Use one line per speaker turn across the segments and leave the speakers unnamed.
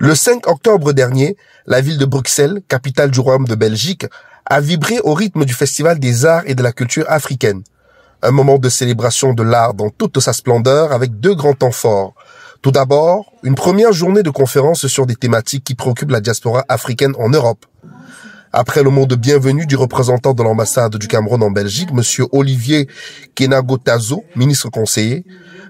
Le 5 octobre dernier, la ville de Bruxelles, capitale du Royaume de Belgique, a vibré au rythme du Festival des arts et de la culture africaine. Un moment de célébration de l'art dans toute sa splendeur avec deux grands temps forts. Tout d'abord, une première journée de conférences sur des thématiques qui préoccupent la diaspora africaine en Europe. Après le mot de bienvenue du représentant de l'ambassade du Cameroun en Belgique, M. Olivier Kenagotazo, ministre conseiller,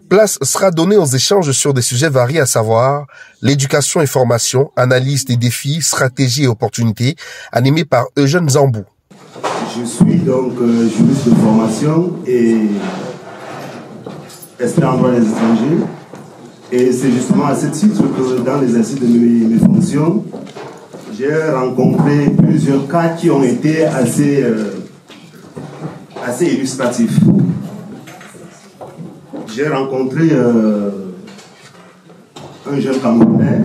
place sera donnée aux échanges sur des sujets variés, à savoir l'éducation et formation, analyse des défis, stratégies et opportunités, animé par Eugène Zambou.
Je suis donc juriste de formation et expert en droit des étrangers. Et c'est justement à ce titre que dans l'exercice de mes fonctions, j'ai rencontré plusieurs cas qui ont été assez illustratifs. J'ai rencontré un jeune Camerounais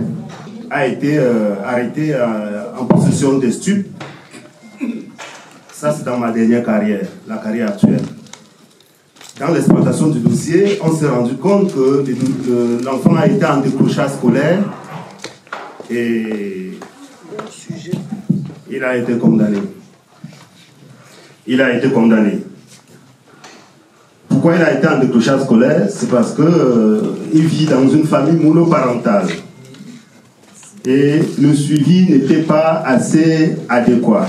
a été arrêté en possession de stupes. Ça, c'est dans ma dernière carrière, la carrière actuelle. Dans l'exploitation du dossier, on s'est rendu compte que l'enfant a été en décrochage scolaire et il a été condamné. Pourquoi il a été en décrochage scolaire? C'est parce qu'il vit dans une famille monoparentale. Et le suivi n'était pas assez adéquat.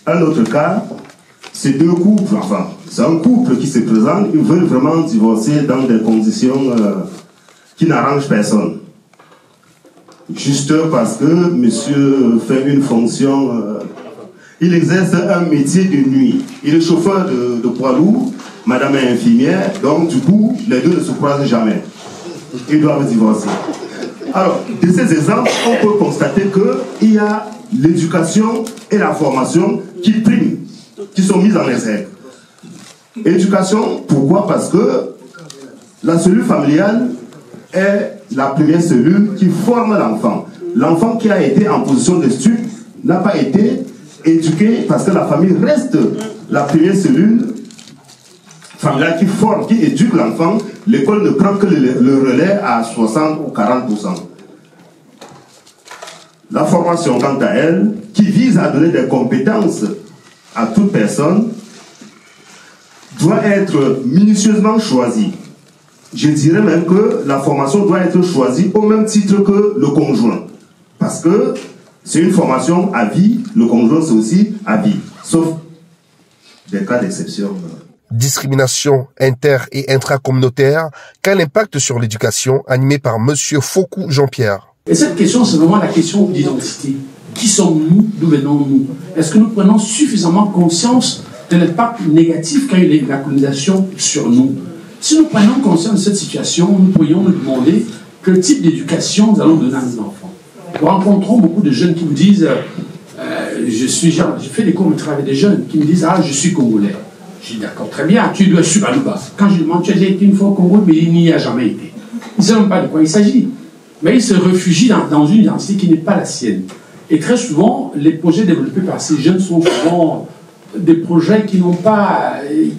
Un autre cas, c'est deux couples, enfin, c'est un couple qui se présente, ils veulent vraiment divorcer dans des conditions qui n'arrangent personne. Juste parce que monsieur fait une fonction, il exerce un métier de nuit. Il est chauffeur de poids lourd, madame est infirmière, donc du coup, les deux ne se croisent jamais. Ils doivent divorcer. Alors, de ces exemples, on peut constater qu'il y a l'éducation et la formation qui priment, qui sont mises en exergue. Éducation, pourquoi? Parce que la cellule familiale est la première cellule qui forme l'enfant. L'enfant qui a été en position de stupre n'a pas été éduqué parce que la famille reste la première cellule familiale qui forme, qui éduque l'enfant. L'école ne prend que le relais à 60 ou 40%. La formation, quant à elle, qui vise à donner des compétences à toute personne, doit être minutieusement choisie. Je dirais même que la formation doit être choisie au même titre que le conjoint. Parce que c'est une formation à vie, le conjoint c'est aussi à vie. Sauf des cas d'exception.
Discrimination inter- et intracommunautaire, quel impact sur l'éducation, animé par M. Foucault Jean-Pierre.
Et cette question, c'est vraiment la question d'identité. Qui sommes-nous? D'où venons-nous? Est-ce que nous prenons suffisamment conscience de l'impact négatif qu'a eu la colonisation sur nous? Si nous prenons conscience de cette situation, nous pourrions nous demander quel type d'éducation nous allons donner à nos enfants. Nous rencontrons beaucoup de jeunes qui nous disent je fais des courts-métrages avec des jeunes qui me disent ah, je suis congolais. Je dis d'accord, très bien, tu dois suivre à Luba. Quand je lui demande, tu as été une fois au Congo, mais il n'y a jamais été. Il ne sait même pas de quoi il s'agit. Mais il se réfugie dans une identité qui n'est pas la sienne. Et très souvent, les projets développés par ces jeunes sont souvent des projets qui n'ont pas,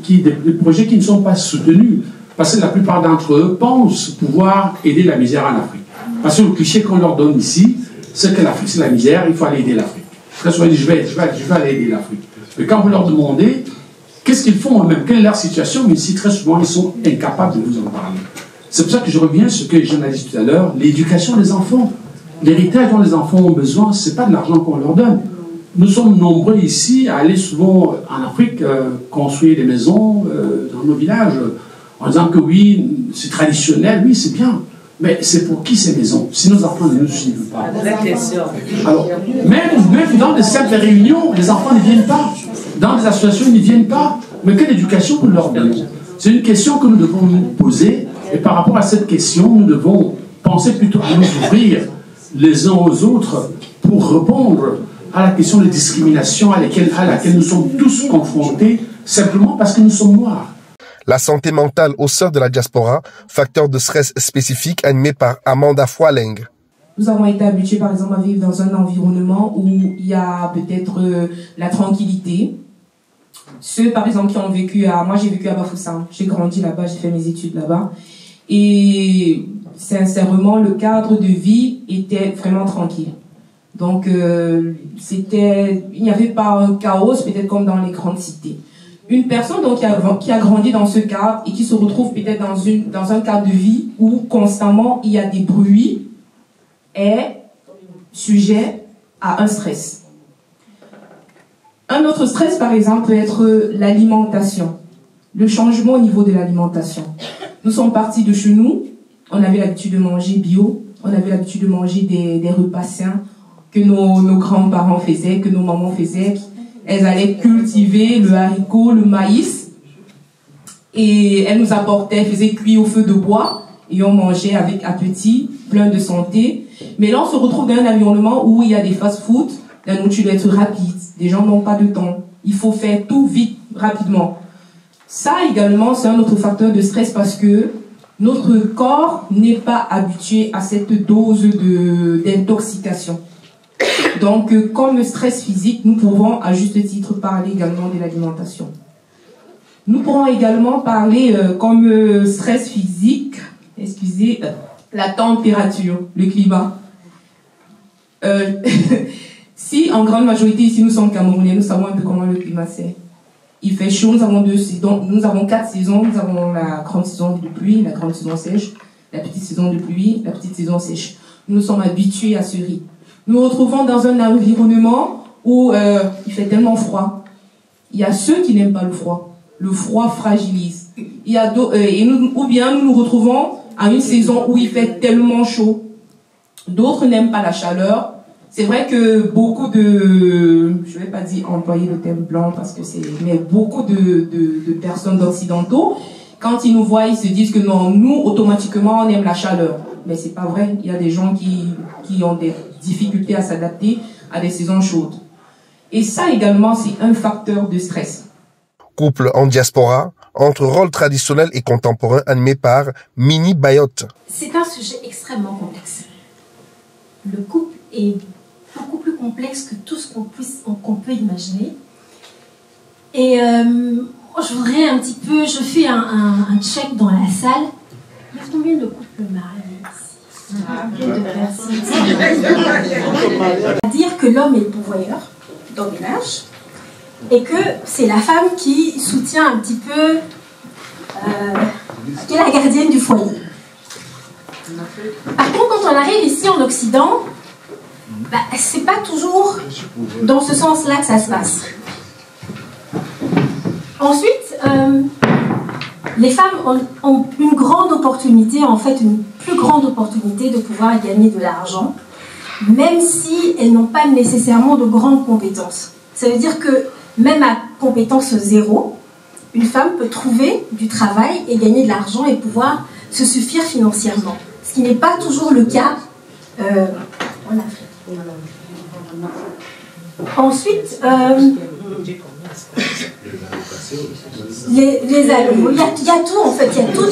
des projets qui ne sont pas soutenus. Parce que la plupart d'entre eux pensent pouvoir aider la misère en Afrique. Parce que le cliché qu'on leur donne ici, c'est que l'Afrique c'est la misère, il faut aller aider l'Afrique. Très souvent, ils disent je vais aller aider l'Afrique. Mais quand vous leur demandez qu'est-ce qu'ils font eux-mêmes, quelle est leur situation, mais ici, très souvent, ils sont incapables de vous en parler. C'est pour ça que je reviens sur ce que je dit tout à l'heure, l'éducation des enfants. L'héritage dont les enfants ont besoin, ce n'est pas de l'argent qu'on leur donne. Nous sommes nombreux ici à aller souvent en Afrique construire des maisons dans nos villages, en disant que oui, c'est traditionnel, oui, c'est bien. Mais c'est pour qui ces maisons? Si nos enfants ne nous suivent pas. Alors, même dans de simples réunions, les enfants ne viennent pas. Dans des associations, ils ne viennent pas. Mais quelle éducation nous leur donnons? C'est une question que nous devons nous poser. Et par rapport à cette question, nous devons penser plutôt à nous ouvrir les uns aux autres pour répondre à la question de discrimination à laquelle nous sommes tous confrontés, simplement parce que nous sommes noirs.
La santé mentale au sein de la diaspora, facteur de stress spécifique, animé par Amanda Foileng.
Nous avons été habitués, par exemple, à vivre dans un environnement où il y a peut-être la tranquillité. Ceux, par exemple, qui ont vécu moi j'ai vécu à Bafoussam. J'ai grandi là-bas, j'ai fait mes études là-bas. Et sincèrement, le cadre de vie était vraiment tranquille. Donc, il n'y avait pas un chaos, peut-être comme dans les grandes cités. Une personne donc qui a grandi dans ce cadre et qui se retrouve peut-être dans un cadre de vie où constamment il y a des bruits est sujet à un stress. Un autre stress, par exemple, peut être l'alimentation, le changement au niveau de l'alimentation. Nous sommes partis de chez nous, on avait l'habitude de manger bio, on avait l'habitude de manger des repas sains que nos grands-parents faisaient, que nos mamans faisaient. Elles allaient cultiver le haricot, le maïs, et elles nous apportaient, faisaient cuire au feu de bois, et on mangeait avec appétit, plein de santé. Mais là, on se retrouve dans un environnement où il y a des fast-food, la nourriture doit être rapide, les gens n'ont pas de temps, il faut faire tout vite, rapidement. Ça également, c'est un autre facteur de stress parce que notre corps n'est pas habitué à cette dose d'intoxication. Donc, comme le stress physique, nous pouvons à juste titre parler également de l'alimentation. Nous pourrons également parler comme stress physique, la température, le climat. Si en grande majorité ici nous sommes Camerounais, nous savons un peu comment le climat c'est. Il fait chaud, nous avons 2 saisons, nous avons 4 saisons, nous avons la grande saison de pluie, la grande saison sèche, la petite saison de pluie, la petite saison sèche. Nous sommes habitués à ce rythme. Nous nous retrouvons dans un environnement où il fait tellement froid. Il y a ceux qui n'aiment pas le froid. Le froid fragilise. Il y a ou bien nous nous retrouvons à une saison où il fait tellement chaud. D'autres n'aiment pas la chaleur. C'est vrai que beaucoup de, je vais pas dire employer le terme blanc parce que mais beaucoup de personnes d'occidentaux, quand ils nous voient, ils se disent que non, nous, automatiquement, on aime la chaleur. Mais c'est pas vrai. Il y a des gens qui ont des difficultés à s'adapter à des saisons chaudes. Et ça également, c'est un facteur de stress.
Couple en diaspora, entre rôles traditionnels et contemporains animé par Mini Bayotte.
C'est un sujet extrêmement complexe. Le couple est beaucoup plus complexe que tout ce qu'on peut imaginer. Et je voudrais un petit peu, je fais un check dans la salle. Il y a combien de couples mariés ici? Combien de personnes? C'est-à-dire que l'homme est le pourvoyeur dans le ménage et que c'est la femme qui soutient un petit peu, qui est la gardienne du foyer. Par contre, quand on arrive ici en Occident, c'est pas toujours dans ce sens-là que ça se passe. Ensuite, les femmes ont une grande opportunité, en fait une plus grande opportunité de pouvoir gagner de l'argent, même si elles n'ont pas nécessairement de grandes compétences. Ça veut dire que même à compétence 0, une femme peut trouver du travail et gagner de l'argent et pouvoir se suffire financièrement. Ce qui n'est pas toujours le cas en Afrique. Ensuite, les allos, il y a tout en fait, il y a tout.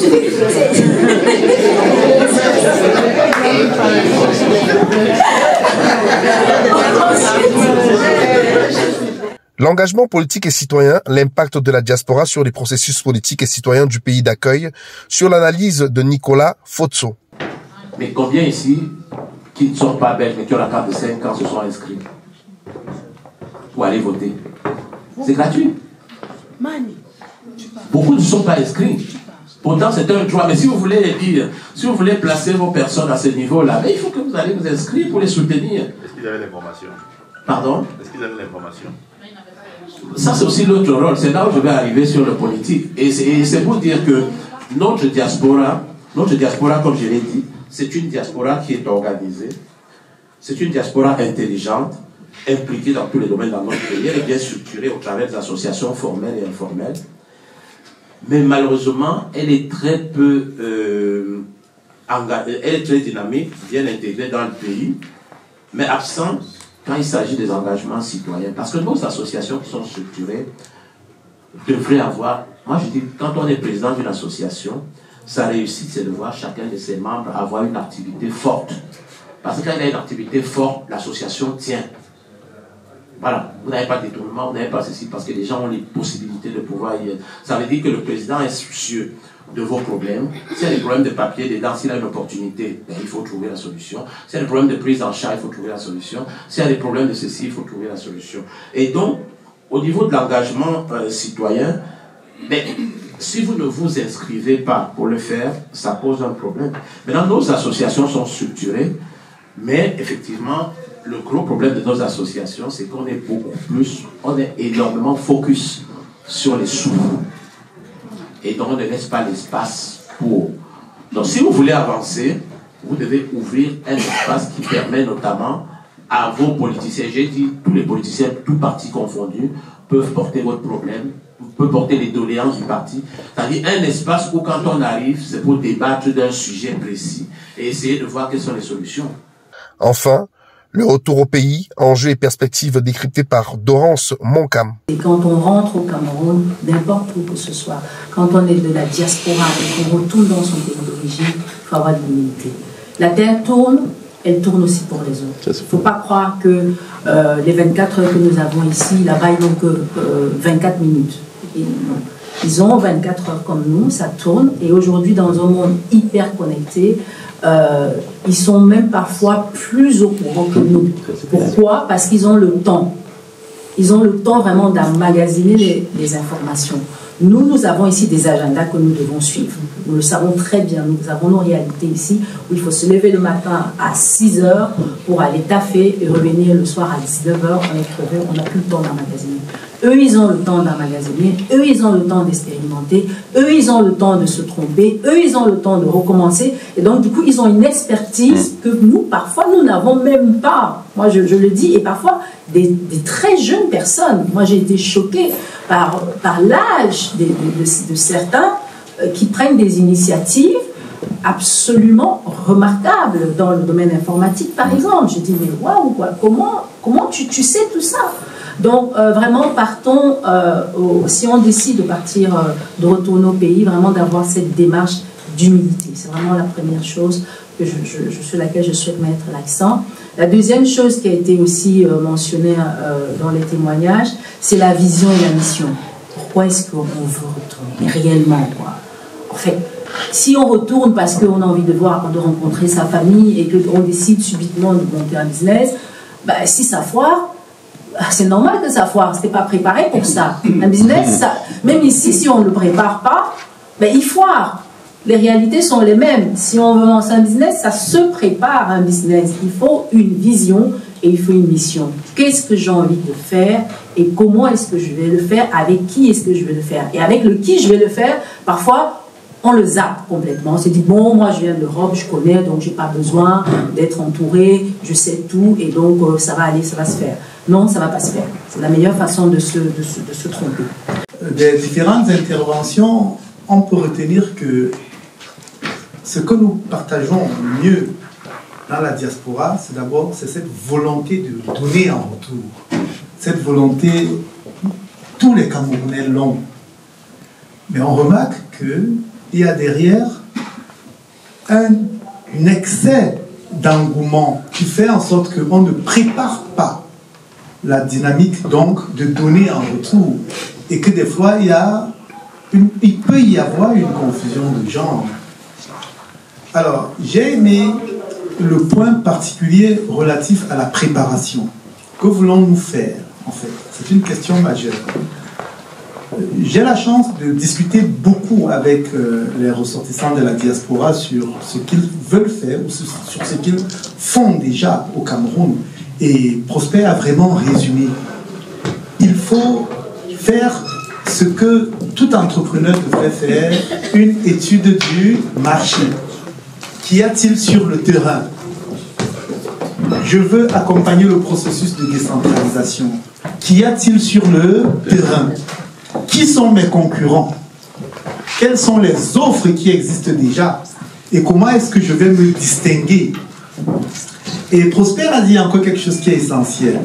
L'engagement politique et citoyen, l'impact de la diaspora sur les processus politiques et citoyens du pays d'accueil, sur l'analyse de Nicolas Fotso.
Mais combien ici qui ne sont pas belges mais qui ont la carte de 5 ans se sont inscrits pour aller voter? C'est gratuit. Beaucoup ne sont pas inscrits. Pourtant, c'est un droit. Mais si vous voulez dire, si vous voulez placer vos personnes à ce niveau-là, il faut que vous allez vous inscrire pour les soutenir.
Est-ce qu'ils avaient l'information?
Pardon?
Est-ce qu'ils avaient l'information?
Ça, c'est aussi l'autre rôle. C'est là où je vais arriver sur le politique. Et c'est pour dire que notre diaspora, comme je l'ai dit, c'est une diaspora qui est organisée. C'est une diaspora intelligente, impliquée dans tous les domaines dans notre pays. Elle est bien structurée au travers des associations formelles et informelles. Mais malheureusement, elle est très peu engagée, elle est très dynamique, bien intégrée dans le pays, mais absente quand il s'agit des engagements citoyens. Parce que nos associations qui sont structurées devraient avoir... Moi, je dis, quand on est président d'une association, sa réussite, c'est de voir chacun de ses membres avoir une activité forte. Parce que quand il y a une activité forte, l'association tient. Voilà, vous n'avez pas de détournement, vous n'avez pas ceci, parce que les gens ont les possibilités de pouvoir y être. Ça veut dire que le président est soucieux. de vos problèmes. S'il y a des problèmes de papier dedans, s'il y a une opportunité, ben, il faut trouver la solution. S'il y a des problèmes de prise en charge, il faut trouver la solution. S'il y a des problèmes de ceci, il faut trouver la solution. Et donc, au niveau de l'engagement citoyen, ben, si vous ne vous inscrivez pas pour le faire, ça pose un problème. Maintenant, nos associations sont structurées, mais effectivement, le gros problème de nos associations, c'est qu'on est beaucoup plus, on est énormément focus sur les sous. Et donc, on ne laisse pas l'espace pour. Donc, si vous voulez avancer, vous devez ouvrir un espace qui permet notamment à vos politiciens, j'ai dit, tous les politiciens, tous partis confondus, peuvent porter votre problème, peuvent porter les doléances du parti. C'est-à-dire un espace où, quand on arrive, c'est pour débattre d'un sujet précis et essayer de voir quelles sont les solutions.
Enfin, le retour au pays, enjeux et perspectives décryptés par Dorance Moncam.
Et quand on rentre au Cameroun, n'importe où que ce soit, quand on est de la diaspora et qu'on retourne dans son pays d'origine, il faut avoir de l'humilité. La terre tourne, elle tourne aussi pour les autres. Il ne faut pas croire que les 24 heures que nous avons ici, là-bas, ils n'ont que 24 minutes. Et non. Ils ont 24 heures comme nous, ça tourne. Et aujourd'hui, dans un monde hyper connecté, ils sont même parfois plus au courant que nous. Pourquoi? Parce qu'ils ont le temps. Ils ont le temps vraiment d'emmagasiner les informations. Nous avons ici des agendas que nous devons suivre. Nous le savons très bien. Nous avons nos réalités ici où il faut se lever le matin à 6 h pour aller taffer et revenir le soir à 19 h. On est crevé, on n'a plus le temps d'emmagasiner. Eux, ils ont le temps d'emmagasiner. Eux, ils ont le temps d'expérimenter. Eux, ils ont le temps de se tromper. Eux, ils ont le temps de recommencer. Et donc, du coup, ils ont une expertise que nous, parfois, nous n'avons même pas. Moi, je le dis. Et parfois, des très jeunes personnes. Moi, j'ai été choquée par l'âge de certains qui prennent des initiatives absolument remarquables dans le domaine informatique, par exemple. Je dis, mais waouh, quoi, comment tu sais tout ça? Donc, vraiment, partons, si on décide de partir, de retourner au pays, vraiment d'avoir cette démarche d'humilité. C'est vraiment la première chose sur laquelle je souhaite mettre l'accent. La deuxième chose qui a été aussi mentionnée dans les témoignages, c'est la vision et la mission. Pourquoi est-ce qu'on veut retourner réellement, quoi? En fait, si on retourne parce qu'on a envie de rencontrer sa famille et qu'on décide subitement de monter un business, bah, si ça foire, c'est normal que ça foire. C'était pas préparé pour ça. Un business, ça, même ici, si on ne le prépare pas, ben, il foire. Les réalités sont les mêmes. Si on veut lancer un business, ça se prépare un business. Il faut une vision et il faut une mission. Qu'est-ce que j'ai envie de faire et comment est-ce que je vais le faire? Avec qui est-ce que je vais le faire? Et avec le qui je vais le faire, parfois, on le zappe complètement. On se dit, bon, moi je viens de l'Europe, je connais, donc je n'ai pas besoin d'être entouré, je sais tout, et donc ça va aller, ça va se faire. Non, ça ne va pas se faire. C'est la meilleure façon de se tromper.
Des différentes interventions, on peut retenir que ce que nous partageons mieux dans la diaspora, c'est d'abord cette volonté de donner en retour. Cette volonté, tous les Camerounais l'ont. Mais on remarque qu'il y a derrière un excès d'engouement qui fait en sorte qu'on ne prépare pas la dynamique donc de donner en retour. Et que des fois, il peut y avoir une confusion de genre. Alors, j'ai aimé le point particulier relatif à la préparation. Que voulons-nous faire, en fait? C'est une question majeure. J'ai la chance de discuter beaucoup avec les ressortissants de la diaspora sur ce qu'ils veulent faire ou sur ce qu'ils font déjà au Cameroun. Et Prosper a vraiment résumé. Il faut faire ce que tout entrepreneur devrait faire, une étude du marché. Qu'y a-t-il sur le terrain? Je veux accompagner le processus de décentralisation. Qu'y a-t-il sur le terrain? Qui sont mes concurrents? Quelles sont les offres qui existent déjà? Et comment est-ce que je vais me distinguer? Et Prosper a dit encore quelque chose qui est essentiel.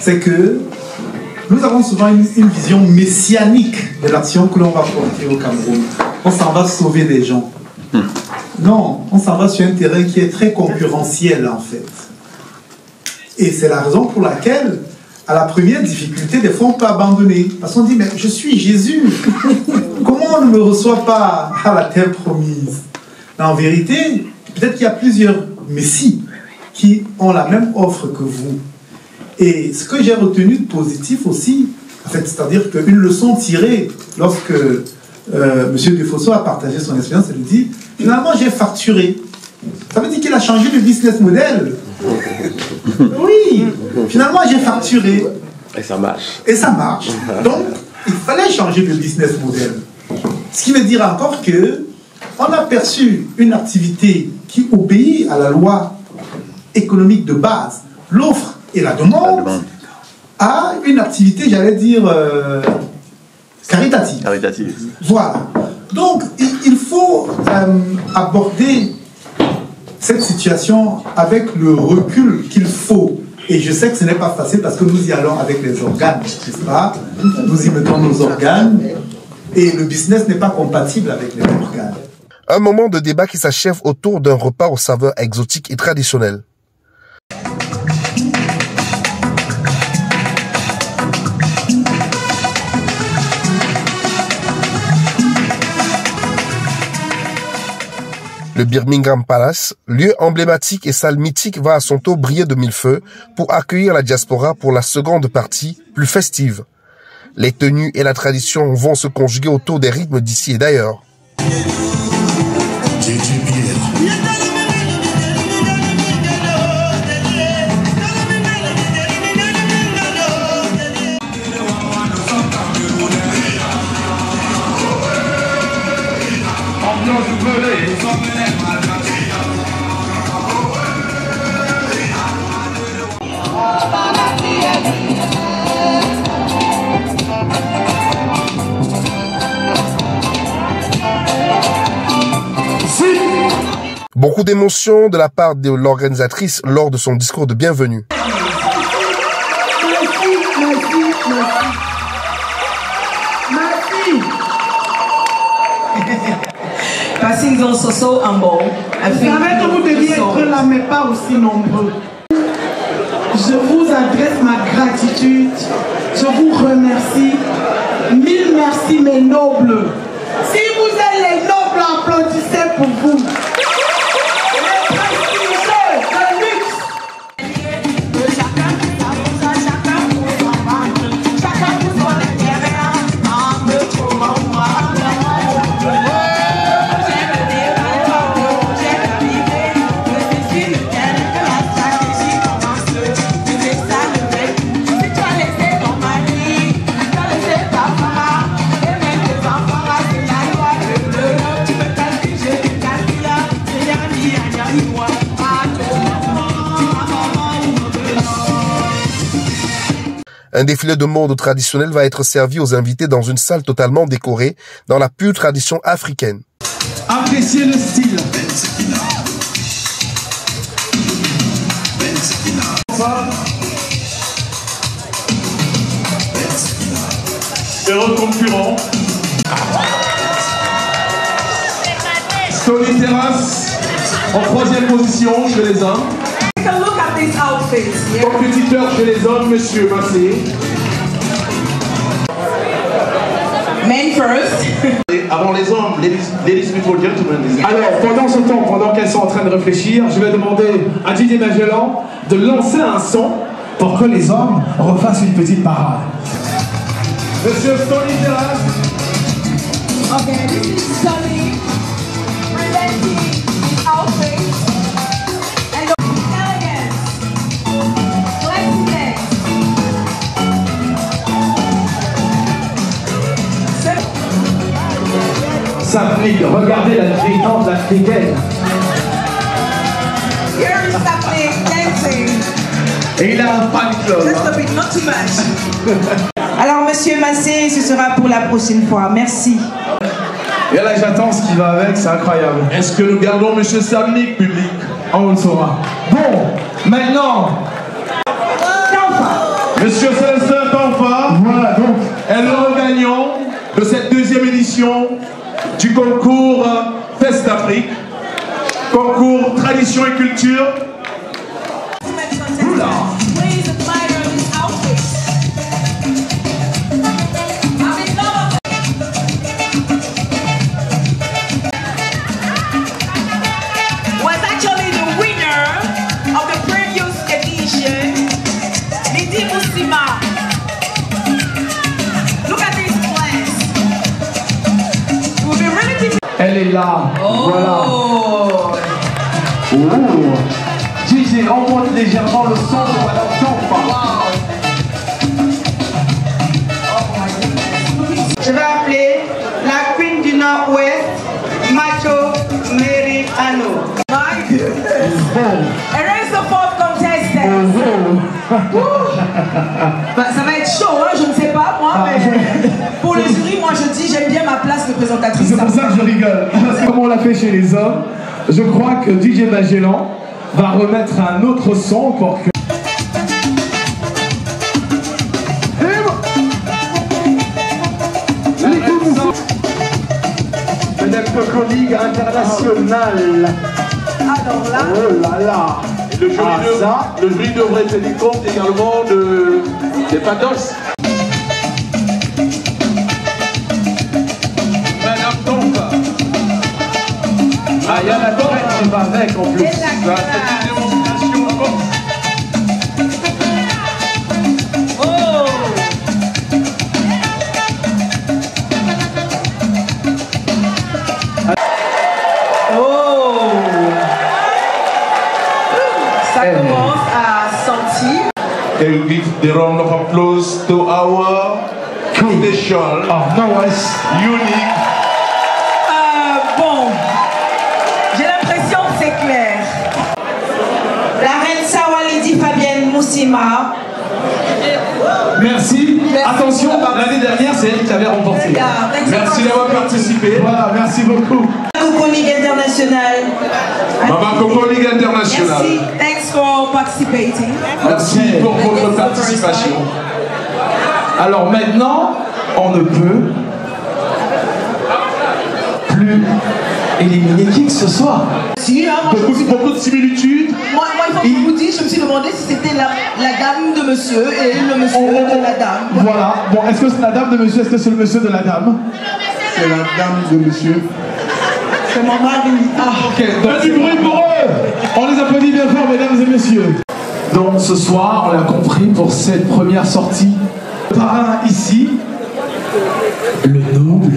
C'est que nous avons souvent une vision messianique de l'action que l'on va porter au Cameroun. On s'en va sauver des gens. Non, on s'en va sur un terrain qui est très concurrentiel en fait. Et c'est la raison pour laquelle, à la première difficulté, des fois on peut abandonner. Parce qu'on dit, mais je suis Jésus. Comment pourquoi on ne me reçoit pas à la terre promise? En vérité, peut-être qu'il y a plusieurs messies qui ont la même offre que vous. Et ce que j'ai retenu de positif aussi, en fait, c'est-à-dire qu'une leçon tirée lorsque M. Defosso a partagé son expérience, il dit, finalement j'ai facturé. Ça veut dire qu'il a changé de business model. Oui, finalement j'ai facturé.
Et ça marche.
Et ça marche. Donc, il fallait changer de business model. Ce qui veut dire encore que on a perçu une activité qui obéit à la loi économique de base, l'offre et la demande, à une activité, j'allais dire, caritative.
Caritative.
Voilà. Donc, il faut aborder cette situation avec le recul qu'il faut. Et je sais que ce n'est pas facile parce que nous y allons avec les organes, n'est-ce pas? Nous y mettons nos organes et le business n'est pas compatible avec les organes.
Un moment de débat qui s'achève autour d'un repas aux saveurs exotiques et traditionnelles. Le Birmingham Palace, lieu emblématique et salle mythique, va à son tour briller de mille feux pour accueillir la diaspora pour la seconde partie, plus festive. Les tenues et la tradition vont se conjuguer autour des rythmes d'ici et d'ailleurs. Beaucoup d'émotions de la part de l'organisatrice lors de son discours de bienvenue.
Passing also so humble.
Vous savez que vous deviez être là, mais pas aussi nombreux. Je vous adresse ma gratitude. Je vous remercie. Mille merci, mes nobles. Si vous êtes les nobles, applaudissez pour vous.
Un défilé de mode traditionnel va être servi aux invités dans une salle totalement décorée dans la pure tradition africaine.
Appréciez le style.
Heureux concurrent. Stony Terrace en 3e position chez les hommes. Compétiteur chez les hommes, Monsieur Massé.
Men first.
Avant les hommes, ladies before gentlemen.
Alors, pendant ce temps, pendant qu'elles sont en train de réfléchir, je vais demander à Didier Magellan de lancer un son pour que les hommes refassent une petite parade.
Monsieur Stony Terrace.
Okay, this is Stony presenting his outfit.
Sapnik, regardez la gritante africaine.
Here is Sapnik dancing.
Et il a un fan club.
Just a bit, not too much. Alors, Monsieur Massé, ce sera pour la prochaine fois. Merci.
Et là, j'attends ce qui va avec, c'est incroyable.
Est-ce que nous gardons Monsieur Sapnik, public?
On le saura. Bon, maintenant.
Monsieur Célestin Tanfa,
voilà donc,
est le gagnant de cette 2e édition du concours Fest d'Afrique, concours Tradition et Culture. Oula.
est là.
Oh.
Voilà. Oh. DJ, augmente légèrement le son de Madame Tomba.
Je vais appeler la Queen du Nord-Ouest, Macho Mary Ano. My goodness. And there is the fourth contestant. Bah, ça va être chaud, hein, je ne sais pas moi, mais pour le jury, moi je dis j'aime bien ma place de présentatrice.
C'est pour ça que je rigole. Comme on l'a fait chez les hommes, je crois que DJ Magellan va remettre un autre son pour que... Peut-être Ligue internationale.
Alors là...
Oh là là.
Et le jury devrait tenir compte également des pathos. Madame Tomba.
Ah, il y a la torrette qui va avec en plus.
C'est une démonstration forte.
Ça commence à sentir.
And give the round of applause to our tradition.
Oh, no,
unique.
Bon, j'ai l'impression que c'est clair. La reine Sawalidi Fabienne Moussima.
Merci. Attention, l'année dernière, c'est elle qui avait remporté.
Merci d'avoir participé.
Voilà, merci beaucoup.
Coco Ligue Internationale.
Maman Coco Ligue Internationale.
Merci. Thanks for participating.
Merci pour votre participation.
Alors maintenant, on ne peut plus éliminer qui que ce soit.
Si, hein,
beaucoup de similitudes.
Moi, il faut que je vous dise, je me suis demandé si c'était la dame de monsieur et le monsieur de la dame.
Voilà. Bon, est-ce que c'est la dame de monsieur? Est-ce que c'est le monsieur de la dame?
C'est la dame de monsieur.
C'est mon mari.
Ah, ok. Donc, du bruit pour eux. On les applaudit bien fort, mesdames et messieurs. Donc ce soir, on l'a compris pour cette première sortie. Le parrain ici, le noble.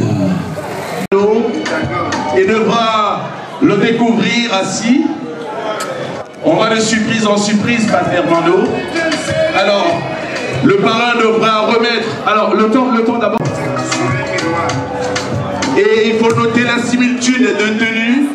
Et devra le découvrir assis. On va de surprise en surprise, Pat Fernando. Alors, le parrain devra remettre. Alors, le temps d'abord. Et il faut noter la similitude de tenue.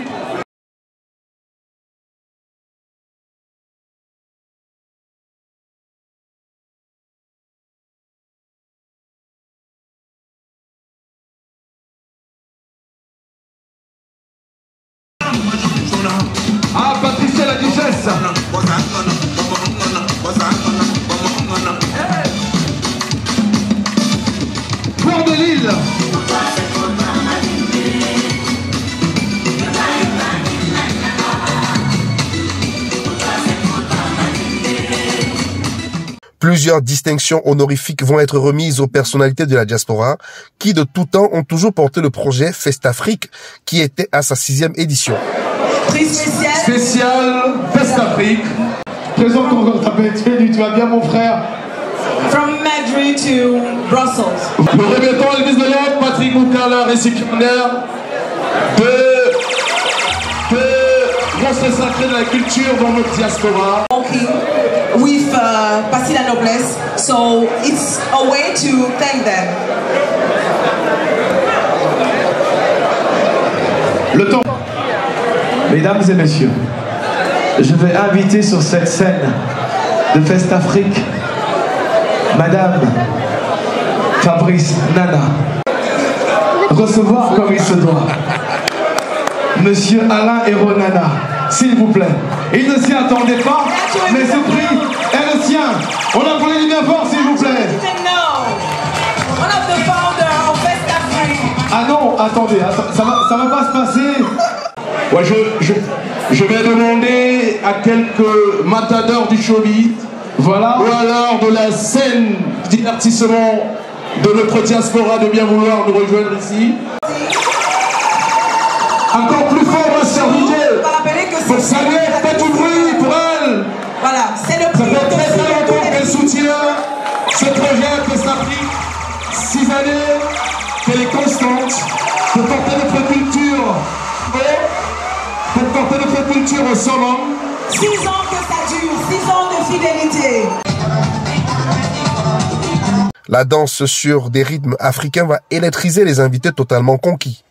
Ah, Patricia la Duchesse. Fleur de Lille.
Plusieurs distinctions honorifiques vont être remises aux personnalités de la diaspora qui de tout temps ont toujours porté le projet Festafrique qui était à sa 6e édition.
Prix spécial.
Spécial Festafrique.
Présente ton tu vas bien mon frère.
From Madrid to Brussels.
Nous remettons l'église de l'Ordre, Patrick Moukala, récipiendaire de Monstre sacré de la culture dans notre diaspora.
Walking with Passy la Noblesse, so it's a way to thank them.
Le temps. Mesdames et messieurs, je vais inviter sur cette scène de Festafrique Madame Fabrice Nana. Recevoir comme il se doit Monsieur Alain Héronana, s'il vous plaît. Il ne s'y attendait pas, mais ce prix est le sien. On applaudit bien fort, s'il vous plaît. Ah non, attendez, ça va pas se passer.
Ouais, je vais demander à quelques matadors du showbiz,
voilà,
ou alors de la scène divertissement de notre diaspora de bien vouloir nous rejoindre ici. Encore plus fort, ma sœur DJ, pour saluer, faites du bruit pour elle.
Voilà, c'est le prix.
Ça fait très longtemps qu'elle soutient ce projet Festafrique. 6 années, qu'elle est constante.
pour porter notre culture, pour porter notre culture au sommet.
6 ans que ça dure, 6 ans de fidélité.
La danse sur des rythmes africains va électriser les invités totalement conquis.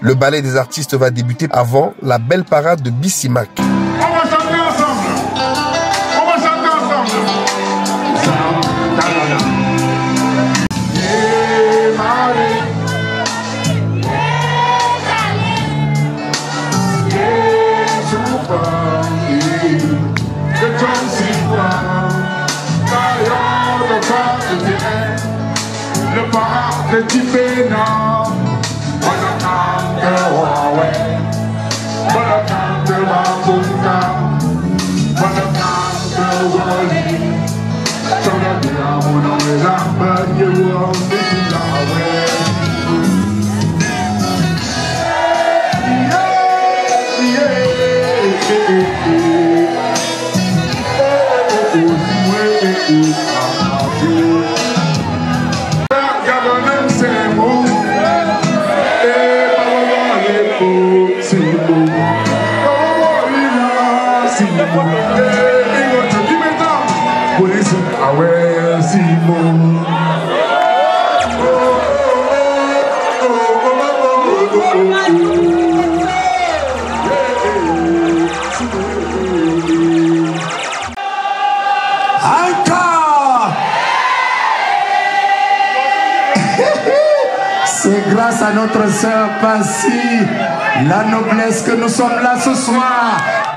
Le ballet des artistes va débuter avant la belle parade de Bissimack.
On va chanter ensemble. On va chanter ensemble. Le parade de Tibéna.
C'est grâce à notre sœur Passy, la noblesse, que nous sommes là ce soir.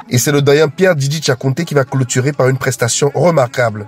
Et c'est le doyen Pierre Didi Tchakounté qui va clôturer par une prestation remarquable.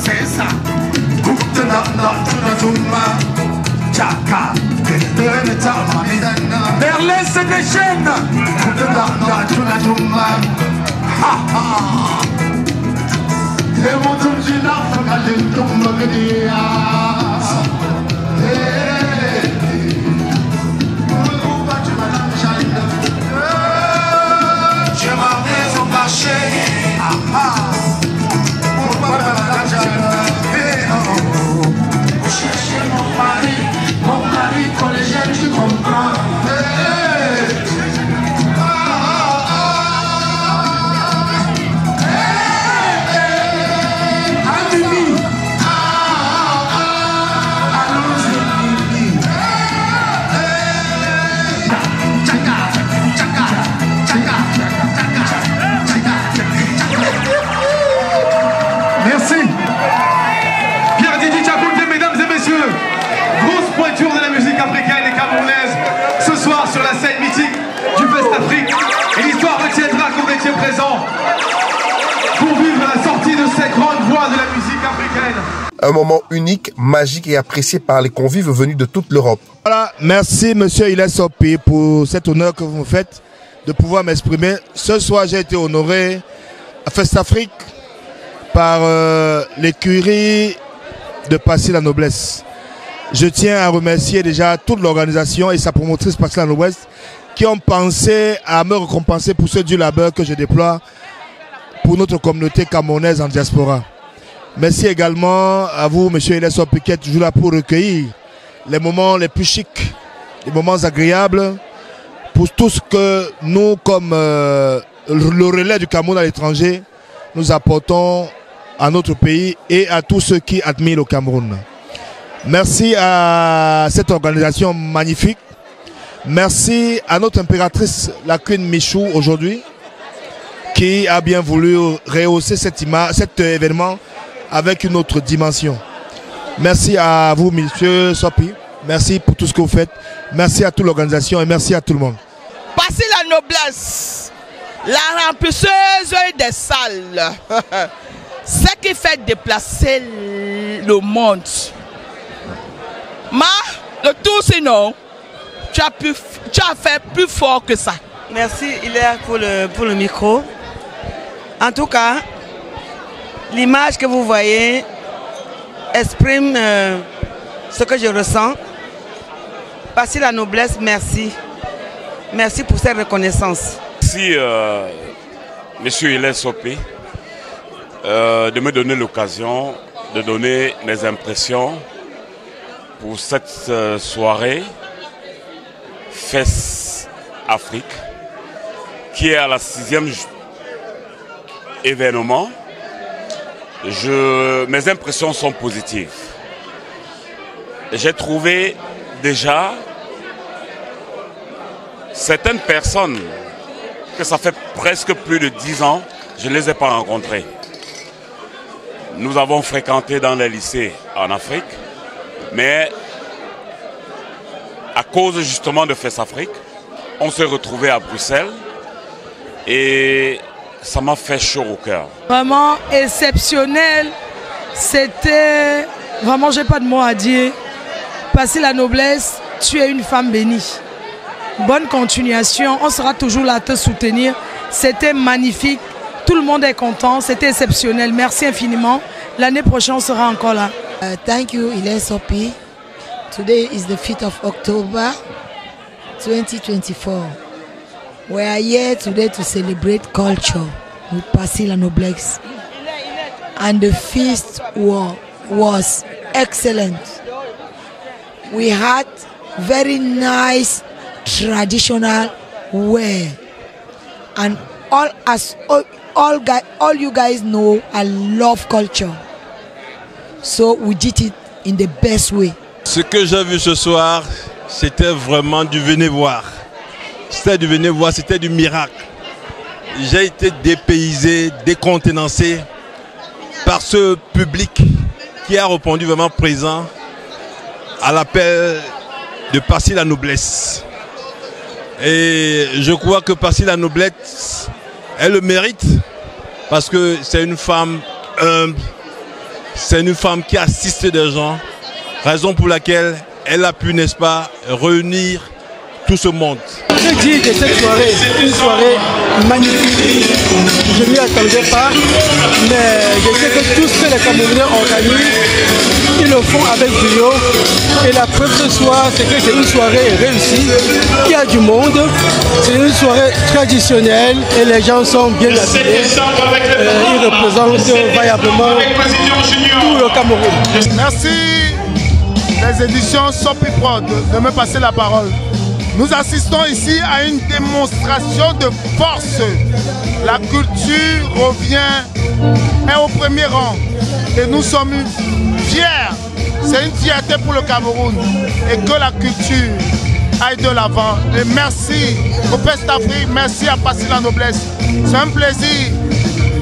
C'est ça. Merlin se déchaîne. Je m'en vais au marché. Pour chercher mon mari collégien, tu comprends.
Merci. Pierre Didi Tchakounté, mesdames et messieurs. Grosse pointure de la musique africaine et camerounaise ce soir sur la scène mythique du Fest Afrique. Et l'histoire retiendra qu'on était présent pour vivre la sortie de cette grande voix de la musique africaine.
Un moment unique, magique et apprécié par les convives venus de toute l'Europe.
Voilà, merci monsieur Iles Sopi pour cet honneur que vous me faites de pouvoir m'exprimer. Ce soir, j'ai été honoré à Fest Afrique par l'écurie de Passy la Noblesse. Je tiens à remercier déjà toute l'organisation et sa promotrice Passil La Noblesse qui ont pensé à me récompenser pour ce dur labeur que je déploie pour notre communauté camerounaise en diaspora. Merci également à vous, M. Iles Sopi, qui êtes toujours là pour recueillir les moments les plus chics, les moments agréables pour tout ce que nous, comme le relais du Cameroun à l'étranger, nous apportons à notre pays et à tous ceux qui admirent le Cameroun. Merci à cette organisation magnifique. Merci à notre impératrice, la Queen Michou, aujourd'hui, qui a bien voulu rehausser cet événement avec une autre dimension. Merci à vous, monsieur Sopi. Merci pour tout ce que vous faites. Merci à toute l'organisation et merci à tout le monde.
Passil La Noblesse, la remplisseuse des salles, ce qui fait déplacer le monde. Le tout sinon, tu as fait plus fort que ça.
Merci Hilaire pour le micro. En tout cas, l'image que vous voyez exprime ce que je ressens. Passil La Noblesse, merci. Merci pour cette reconnaissance.
Merci Monsieur Iles Sopi de me donner l'occasion de donner mes impressions pour cette soirée FES Afrique qui est à la 6e événement. Mes impressions sont positives. J'ai trouvé déjà certaines personnes que ça fait presque plus de 10 ans, je ne les ai pas rencontrées. Nous avons fréquenté dans les lycées en Afrique, mais à cause justement de FES Afrique, on s'est retrouvés à Bruxelles et ça m'a fait chaud au cœur.
Vraiment exceptionnel, c'était... Vraiment, j'ai pas de mots à dire. Passil La Noblesse, tu es une femme bénie. Bonne continuation, on sera toujours là à te soutenir. C'était magnifique, tout le monde est content, c'était exceptionnel. Merci infiniment. L'année prochaine, on sera encore là.
Thank you, Iles Sopi. Today is the 5th of October, 2024. We are here today to celebrate culture with Passil La Noblesse. And the feast was excellent. We had very nice traditional wear. And all you guys know, I love culture. So we did it in the best way.
Ce que j'ai vu ce soir, c'était vraiment du venez voir. C'était du venez voir, c'était du miracle. J'ai été dépaysé, décontenancé par ce public qui a répondu vraiment présent à l'appel de Passil La Noblesse. Et je crois que Passil La Noblesse, elle le mérite parce que c'est une femme humble, c'est une femme qui assiste des gens, raison pour laquelle elle a pu, n'est-ce pas, réunir tout ce monde.
Je dis que cette soirée, c'est une soirée magnifique. Je ne m'y attendais pas, mais je sais que tout ce que les Camerounais organisent, ils le font avec brio. Et la preuve ce soir, c'est que c'est une soirée réussie. Il y a du monde, c'est une soirée traditionnelle et les gens sont bien habillés. Ils représentent vaillamment tout le Cameroun.
Merci les éditions Sopi Prod de me passer la parole. Nous assistons ici à une démonstration de force. La culture est au premier rang et nous sommes fiers. C'est une fierté pour le Cameroun et que la culture aille de l'avant. Et merci au FES Afrique, merci à Passil La Noblesse. C'est un plaisir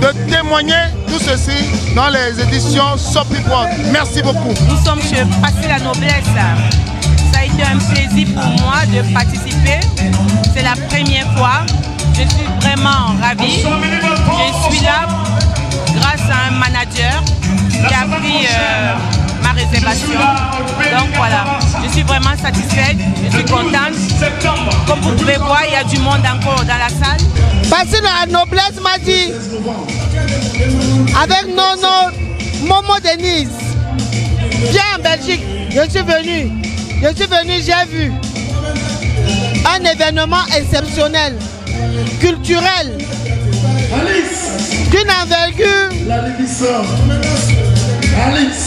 de témoigner tout ceci dans les éditions Sopi Prod. Merci beaucoup.
Nous sommes chez Passil La Noblesse. Ça a été un plaisir pour moi de participer. C'est la première fois. Je suis vraiment ravie. Je suis là grâce à un manager qui a pris ma réservation. Donc voilà, je suis vraiment satisfaite, je suis contente. Comme vous pouvez voir, il y a du monde encore dans la salle.
Passil La Noblesse m'a dit, avec Nono, Momo Denise, viens en Belgique. Je suis venu, j'ai vu un événement exceptionnel, culturel, d'une envergure.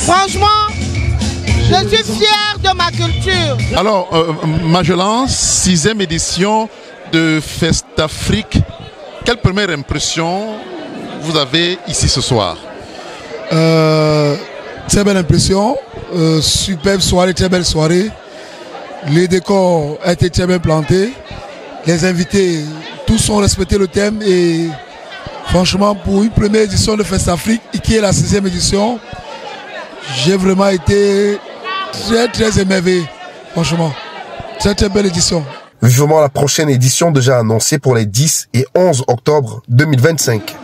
Franchement, je suis fier de ma culture.
Alors, Magellan, 6e édition de Festafrique. Quelle première impression vous avez ici ce soir?
Très belle impression, superbe soirée, très belle soirée. Les décors ont été très bien plantés. Les invités, tous ont respecté le thème et franchement, pour une première édition de Festafrique, qui est la 6e édition, j'ai vraiment été très émerveillé. Franchement, très belle édition.
Vivement la prochaine édition déjà annoncée pour les 10 et 11 octobre 2025.